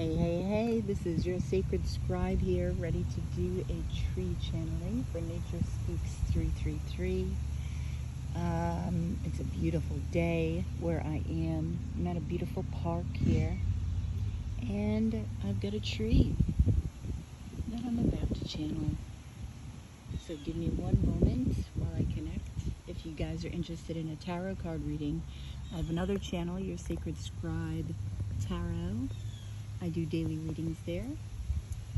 Hey, hey, hey, this is your sacred scribe here, ready to do a tree channeling for Nature Speaks 333. It's a beautiful day where I am. I'm at a beautiful park here, and I've got a tree that I'm about to channel. So give me one moment while I connect. If you guys are interested in a tarot card reading, I have another channel, Your Sacred Scribe Tarot. I do daily readings there.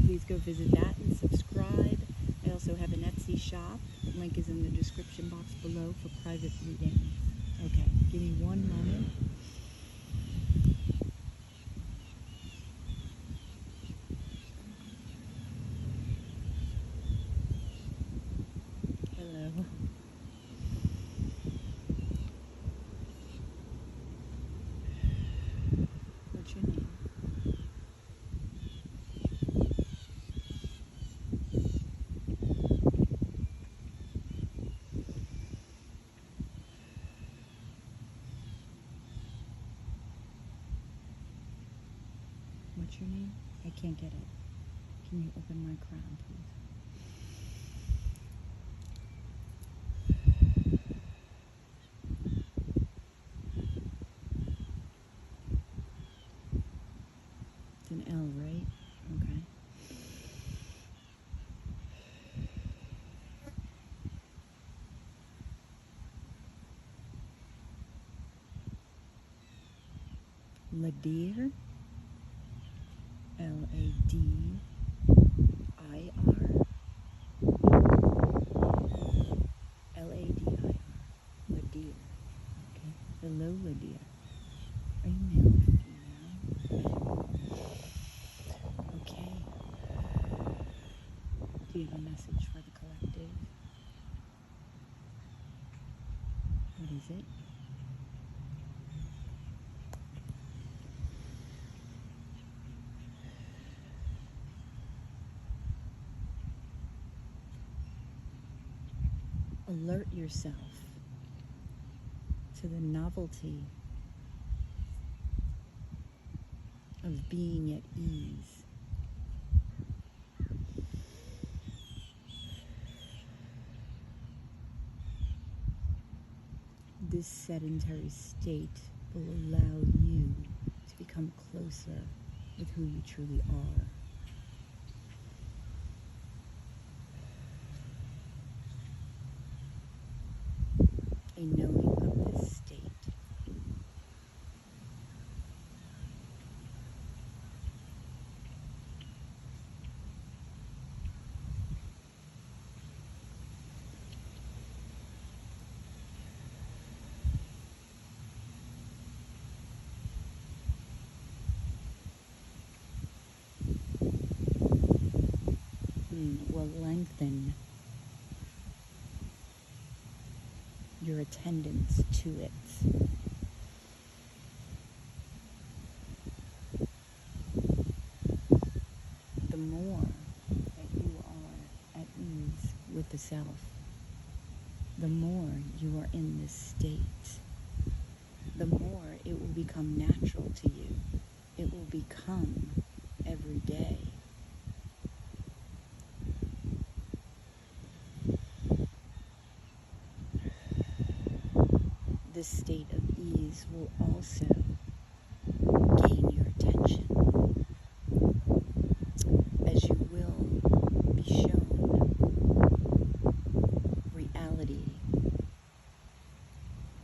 Please go visit that and subscribe. I also have an Etsy shop. Link is in the description box below for private reading. Okay, give me one moment. Hello. What's your name? What's your name? I can't get it. Can you open my crown, please? It's an L, right? Okay. Ladir, Ladir, Ladir, Ladir. Okay. Hello, Ladir. Are you male or female? Okay. Do you have a message for the collective? What is it? Alert yourself to the novelty of being at ease. This sedentary state will allow you to become closer with who you truly are. A knowing of this state. Will lengthen your attendance to it. The more that you are at ease with the self, the more you are in this state, the more it will become natural to you. It will become every day. This state of ease will also gain your attention, as you will be shown reality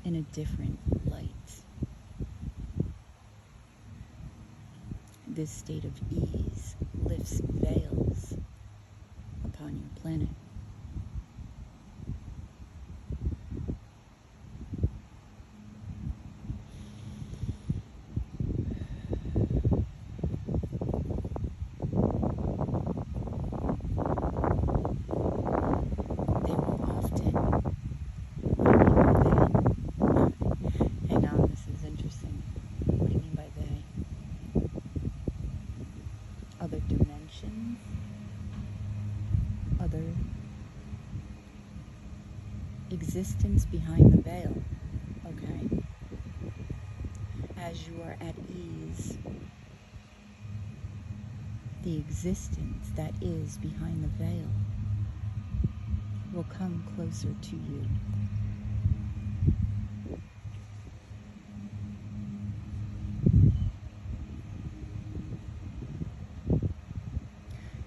in a different light. This state of ease lifts veils upon your planet. Other dimensions, other existence behind the veil, okay? As you are at ease the existence that is behind the veil will come closer to you.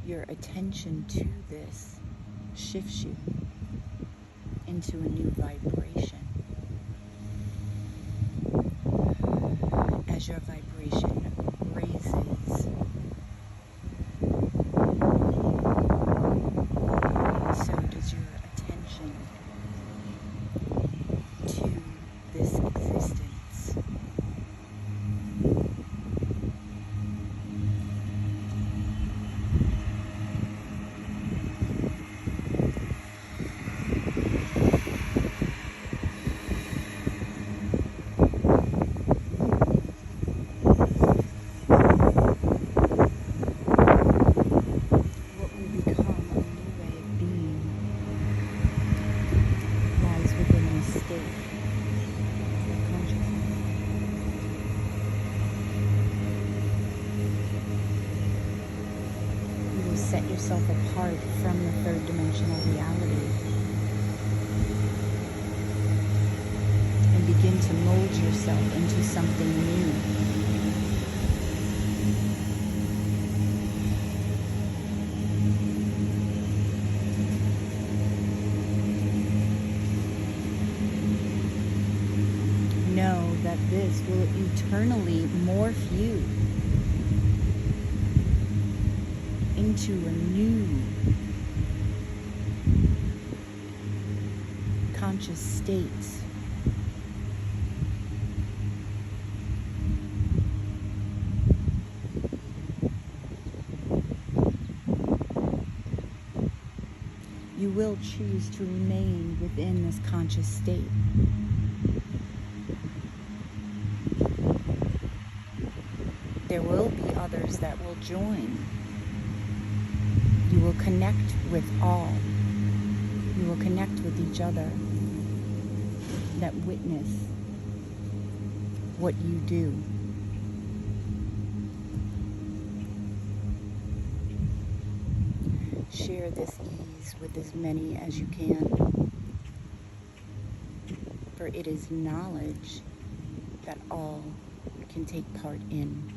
Your attention to this shifts you into a new vibration. As your vibration raises, so does your attention to this existence. Set yourself apart from the third dimensional reality and begin to mold yourself into something new. Know that this will eternally morph you into a new conscious state. You will choose to remain within this conscious state. There will be others that will join. You will connect with all. You will connect with each other that witness what you do. Share this ease with as many as you can, for it is knowledge that all can take part in.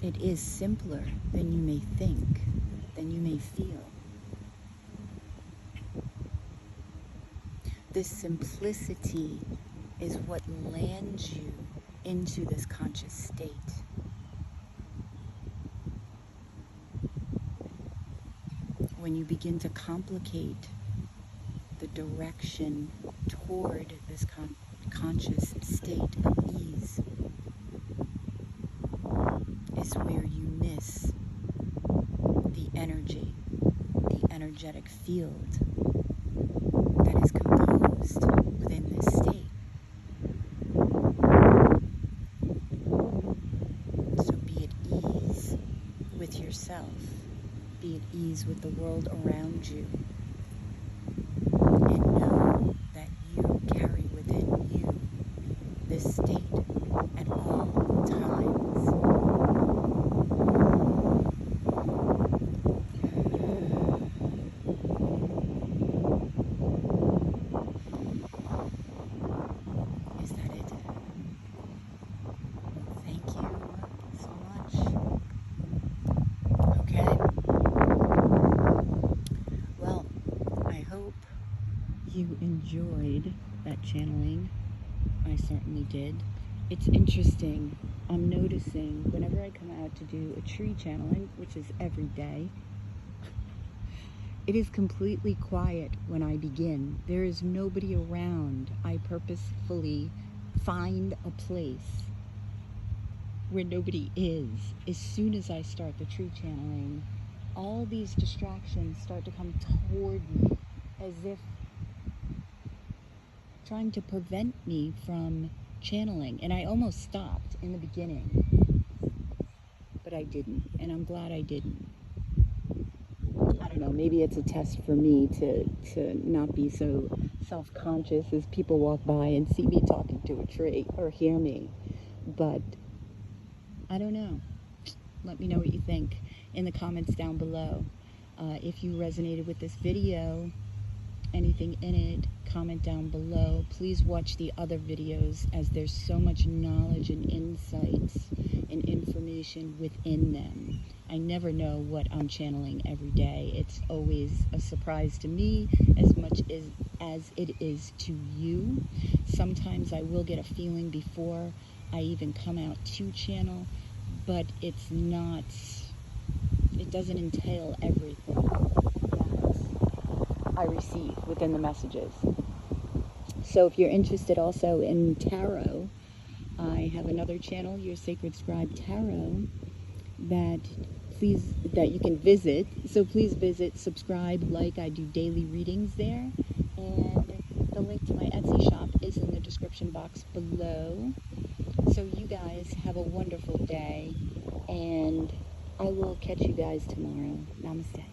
It is simpler than you may think, than you may feel. This simplicity is what lands you into this conscious state. When you begin to complicate the direction toward this conscious state of ease, is where you miss the energy, the energetic field that is composed within this state. So be at ease with yourself, be at ease with the world around you, and know that you carry within you this state at all times. You enjoyed that channeling. I certainly did. It's interesting. I'm noticing whenever I come out to do a tree channeling, which is every day, it is completely quiet when I begin. There is nobody around. I purposefully find a place where nobody is. As soon as I start the tree channeling, all these distractions start to come toward me as if trying to prevent me from channeling. And I almost stopped in the beginning, but I didn't, and I'm glad I didn't. I don't know, maybe it's a test for me to not be so self-conscious as people walk by and see me talking to a tree or hear me. But I don't know. Let me know what you think in the comments down below. If you resonated with this video, anything in it, comment down below. Please watch the other videos, as there's so much knowledge and insights and information within them. I never know what I'm channeling every day. It's always a surprise to me as much as it is to you. Sometimes I will get a feeling before I even come out to channel, but it's not, it doesn't entail everything that I receive within the messages. So if you're interested also in tarot, I have another channel, Your Sacred Scribe Tarot, that you can visit. So please visit, subscribe, like. I do daily readings there, and the link to my Etsy shop is in the description box below. So you guys have a wonderful day, and I will catch you guys tomorrow. Namaste.